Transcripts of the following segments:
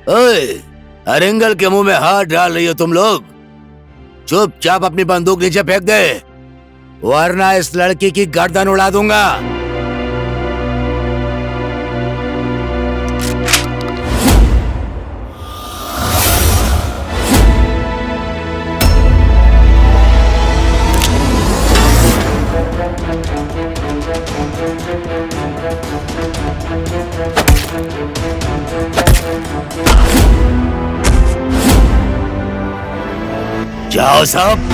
ओए, अरिंगल के मुंह में हाथ डाल रही हो तुम लोग। चुपचाप अपनी बंदूक नीचे फेंक दे, वरना इस लड़की की गर्दन उड़ा दूंगा। जाओ सब।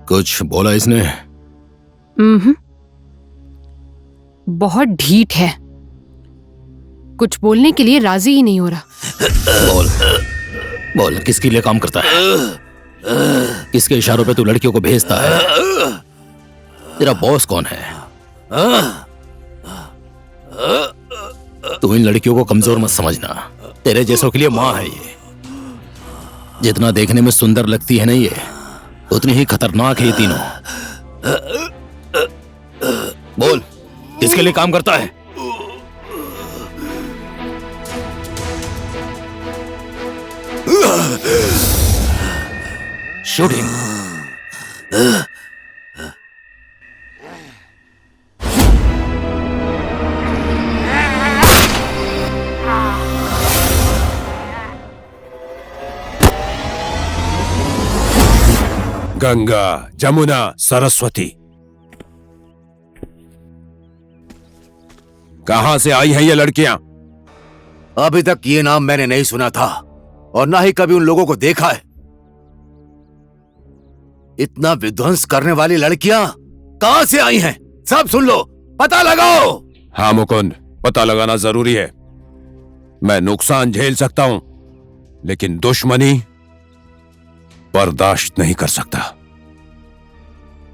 कुछ बोला इसने? बहुत ढीठ है, कुछ बोलने के लिए राजी ही नहीं हो रहा। बोल बोल, किसके लिए काम करता है? किसके इशारों पे तू लड़कियों को भेजता है? तेरा बॉस कौन है? तू इन लड़कियों को कमजोर मत समझना, तेरे जैसों के लिए माँ है ये। जितना देखने में सुंदर लगती है ना ये, उतनी ही खतरनाक है ये तीनों। बोल, किसके लिए काम करता है? Shoot him. गंगा, जमुना, सरस्वती, कहां से आई हैं ये लड़कियां? अभी तक ये नाम मैंने नहीं सुना था और ना ही कभी उन लोगों को देखा है। इतना विध्वंस करने वाली लड़कियां कहां से आई हैं? सब सुन लो, पता लगाओ। हाँ मुकुंद, पता लगाना जरूरी है। मैं नुकसान झेल सकता हूं, लेकिन दुश्मनी बर्दाश्त नहीं कर सकता।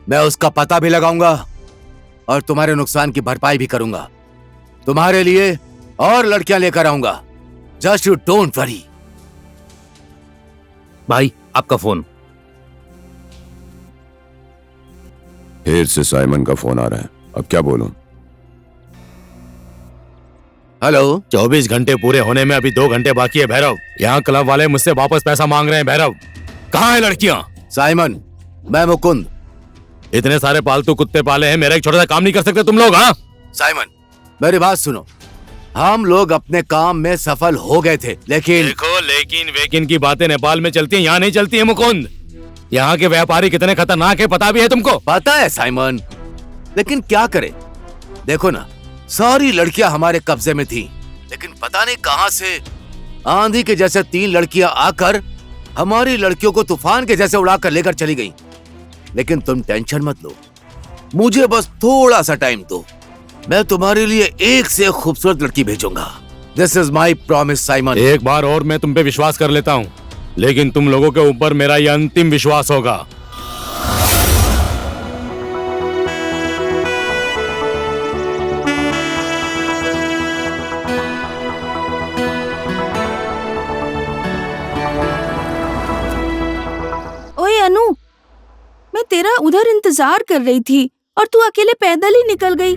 मैं उसका पता भी लगाऊंगा और तुम्हारे नुकसान की भरपाई भी करूंगा। तुम्हारे लिए और लड़कियां लेकर आऊंगा। Just you don't worry. भाई, आपका फोन। फिर से साइमन का फोन आ रहा है, अब क्या बोलूं? हेलो। 24 घंटे पूरे होने में अभी 2 घंटे बाकी है भैरव। यहाँ क्लब वाले मुझसे वापस पैसा मांग रहे हैं भैरव। कहाँ है लड़कियां? साइमन, मैं मुकुंद। इतने सारे पालतू कुत्ते पाले हैं, मेरा एक छोटा सा काम नहीं कर सकते तुम लोग? हाँ साइमन, मेरी बात सुनो। हम लोग अपने काम में सफल हो गए थे, लेकिन देखो, लेकिन वेकिन की बातें नेपाल में चलती हैं, यहाँ नहीं चलती है मुकुंद। यहाँ के व्यापारी कितने खतरनाक है पता भी है तुमको? पता है साइमन, लेकिन क्या करे। देखो ना, सारी लड़कियां हमारे कब्जे में थी, लेकिन पता नहीं कहां से आंधी के जैसे 3 लड़कियां आकर हमारी लड़कियों को तूफान के जैसे उड़ाकर लेकर चली गईं। लेकिन तुम टेंशन मत लो, मुझे बस थोड़ा सा टाइम दो, मैं तुम्हारे लिए एक से एक खूबसूरत लड़की भेजूंगा। This is my promise Simon. एक बार और मैं तुम पे विश्वास कर लेता हूँ, लेकिन तुम लोगों के ऊपर मेरा यह अंतिम विश्वास होगा। ओए अनु, मैं तेरा उधर इंतजार कर रही थी और तू अकेले पैदल ही निकल गई।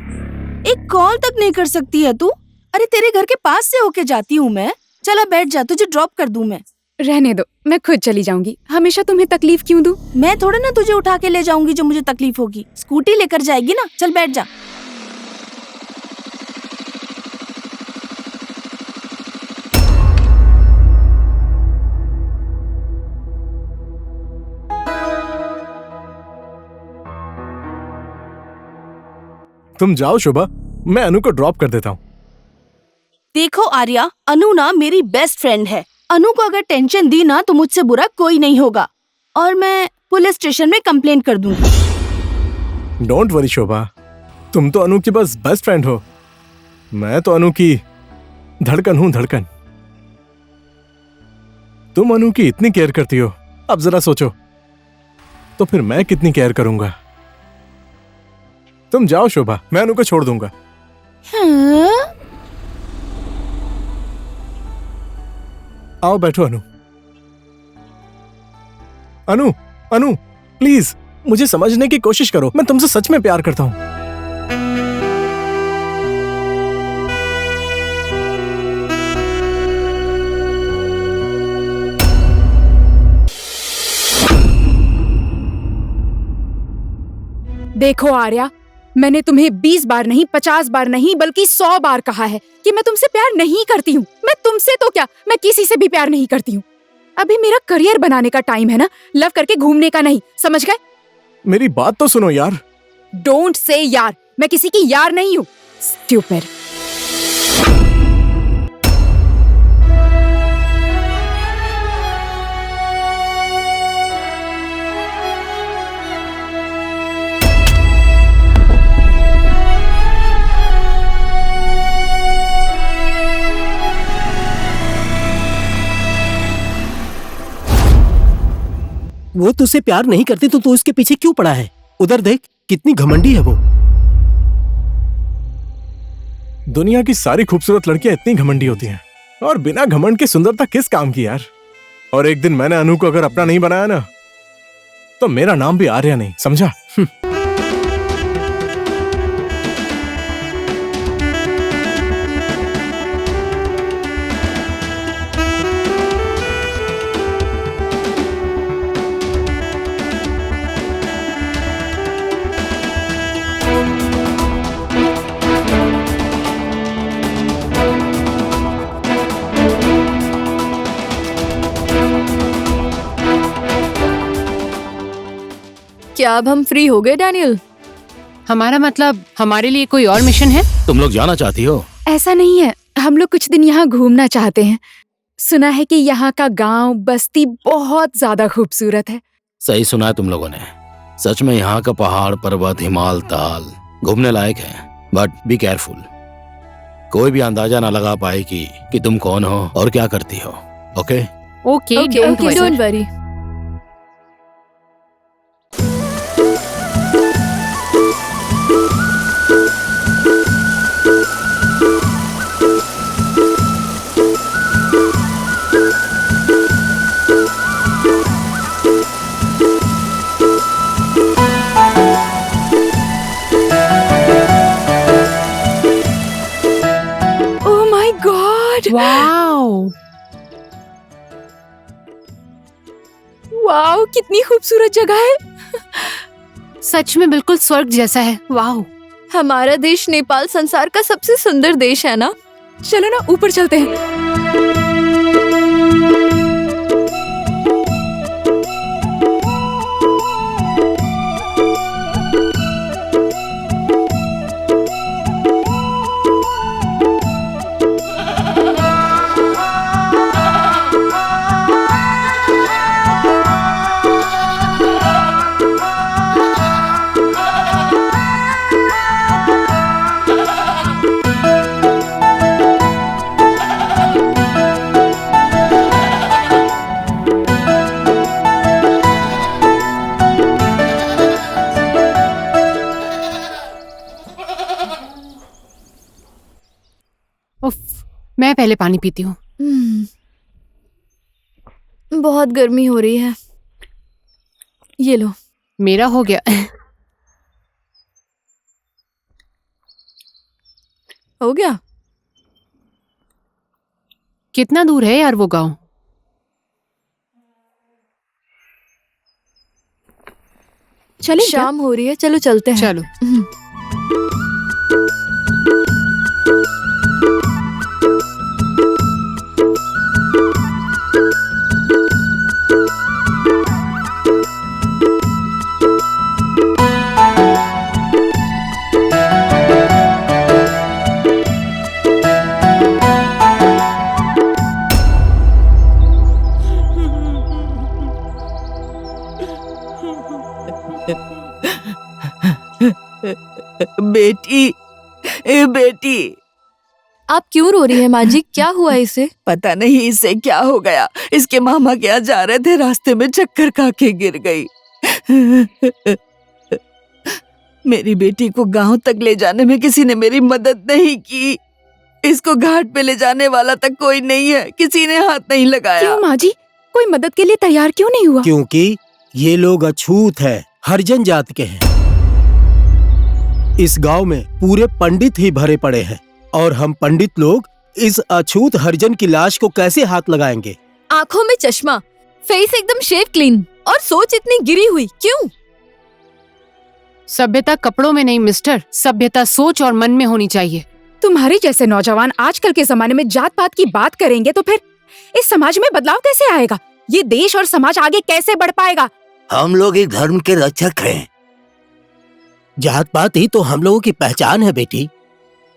एक कॉल तक नहीं कर सकती है तू? अरे तेरे घर के पास से होके जाती हूँ मैं। चला बैठ जा, तुझे ड्रॉप कर दूँ मैं। रहने दो, मैं खुद चली जाऊंगी। हमेशा तुम्हें तकलीफ क्यों दूं? मैं थोड़ा ना तुझे उठा के ले जाऊंगी जो मुझे तकलीफ होगी। स्कूटी लेकर जाएगी ना, चल बैठ जा। तुम जाओ शुभा, मैं अनु को ड्रॉप कर देता हूँ। देखो आर्या, अनु ना मेरी बेस्ट फ्रेंड है। अनु को अगर टेंशन दी ना तो मुझसे बुरा कोई नहीं होगा, और मैं पुलिस स्टेशन में कंप्लेंट कर दूंगी। डोंट वरी शोभा, तुम तो अनु की बस बेस्ट फ्रेंड हो। मैं तो अनु की धड़कन हूँ, धड़कन। तुम अनु की इतनी केयर करती हो, अब जरा सोचो तो फिर मैं कितनी केयर करूंगा। तुम जाओ शोभा, मैं अनु को छोड़ दूंगा। हाँ? आओ बैठो अनु। अनु, अनु प्लीज मुझे समझने की कोशिश करो, मैं तुमसे सच में प्यार करता हूं। देखो आर्या, मैंने तुम्हें 20 बार नहीं, 50 बार नहीं, बल्कि 100 बार कहा है कि मैं तुमसे प्यार नहीं करती हूँ। मैं तुमसे तो क्या, मैं किसी से भी प्यार नहीं करती हूँ। अभी मेरा करियर बनाने का टाइम है ना, लव करके घूमने का नहीं, समझ गए? मेरी बात तो सुनो यार। डोंट से यार, मैं किसी की यार नहीं हूँ। स्टूपिड। वो तुझसे प्यार नहीं करती तो तू उसके पीछे क्यों पड़ा है? उधर देख, कितनी घमंडी है वो। दुनिया की सारी खूबसूरत लड़कियां इतनी घमंडी होती हैं, और बिना घमंड के सुंदरता किस काम की यार। और एक दिन मैंने अनु को अगर अपना नहीं बनाया ना, तो मेरा नाम भी आर्या नहीं, समझा? क्या अब हम फ्री हो गए डैनियल? हमारा मतलब हमारे लिए कोई और मिशन है? तुम लोग जाना चाहती हो? ऐसा नहीं है, हम लोग कुछ दिन यहाँ घूमना चाहते हैं। सुना है कि यहाँ का गांव बस्ती बहुत ज्यादा खूबसूरत है। सही सुना है तुम लोगों ने। सच में यहाँ का पहाड़, पर्वत, हिमाल, ताल घूमने लायक है, बट बी केयरफुल। कोई भी अंदाजा ना लगा पाए कि तुम कौन हो और क्या करती हो। Okay? Okay, don't worry. Wow, wow, कितनी खूबसूरत जगह है। सच में बिल्कुल स्वर्ग जैसा है। वाह। हमारा देश नेपाल संसार का सबसे सुंदर देश है ना। चलो ना ऊपर चलते हैं। उफ, मैं पहले पानी पीती हूँ। बहुत गर्मी हो रही है। ये लो। मेरा हो गया। हो गया। कितना दूर है यार वो गांव? चले क्या? शाम हो रही है, चलो चलते हैं। चलो। बेटी, ए बेटी, आप क्यों रो रही है माँ जी? क्या हुआ इसे? पता नहीं इसे क्या हो गया। इसके मामा क्या जा रहे थे, रास्ते में चक्कर खा के गिर गई। मेरी बेटी को गांव तक ले जाने में किसी ने मेरी मदद नहीं की। इसको घाट पे ले जाने वाला तक कोई नहीं है, किसी ने हाथ नहीं लगाया। क्यों माँ जी, कोई मदद के लिए तैयार क्यों नहीं हुआ? क्योंकि ये लोग अछूत है, हरिजन जात के हैं। इस गांव में पूरे पंडित ही भरे पड़े हैं और हम पंडित लोग इस अछूत हरिजन की लाश को कैसे हाथ लगाएंगे? आंखों में चश्मा, फेस एकदम शेव क्लीन और सोच इतनी गिरी हुई, क्यों? सभ्यता कपड़ों में नहीं मिस्टर, सभ्यता सोच और मन में होनी चाहिए। तुम्हारे जैसे नौजवान आजकल के जमाने में जात पात की बात करेंगे तो फिर इस समाज में बदलाव कैसे आएगा? ये देश और समाज आगे कैसे बढ़ पाएगा? हम लोग एक धर्म के रक्षक हैं। जात पात ही तो हम लोगों की पहचान है बेटी।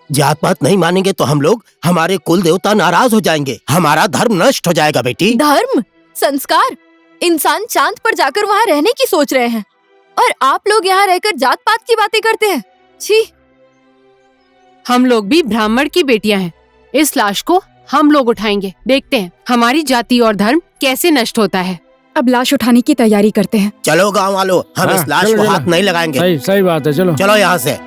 जात पात नहीं मानेंगे तो हम लोग, हमारे कुल देवता नाराज हो जाएंगे, हमारा धर्म नष्ट हो जाएगा बेटी। धर्म, संस्कार, इंसान चांद पर जाकर वहाँ रहने की सोच रहे हैं और आप लोग यहाँ रहकर जात पात की बातें करते हैं। छी। हम लोग भी ब्राह्मण की बेटियां हैं। इस लाश को हम लोग उठाएंगे, देखते हैं हमारी जाति और धर्म कैसे नष्ट होता है। अब लाश उठाने की तैयारी करते हैं। चलो गांव वालों, हम इस लाश को हाथ नहीं लगाएंगे। सही बात है, चलो चलो यहाँ से।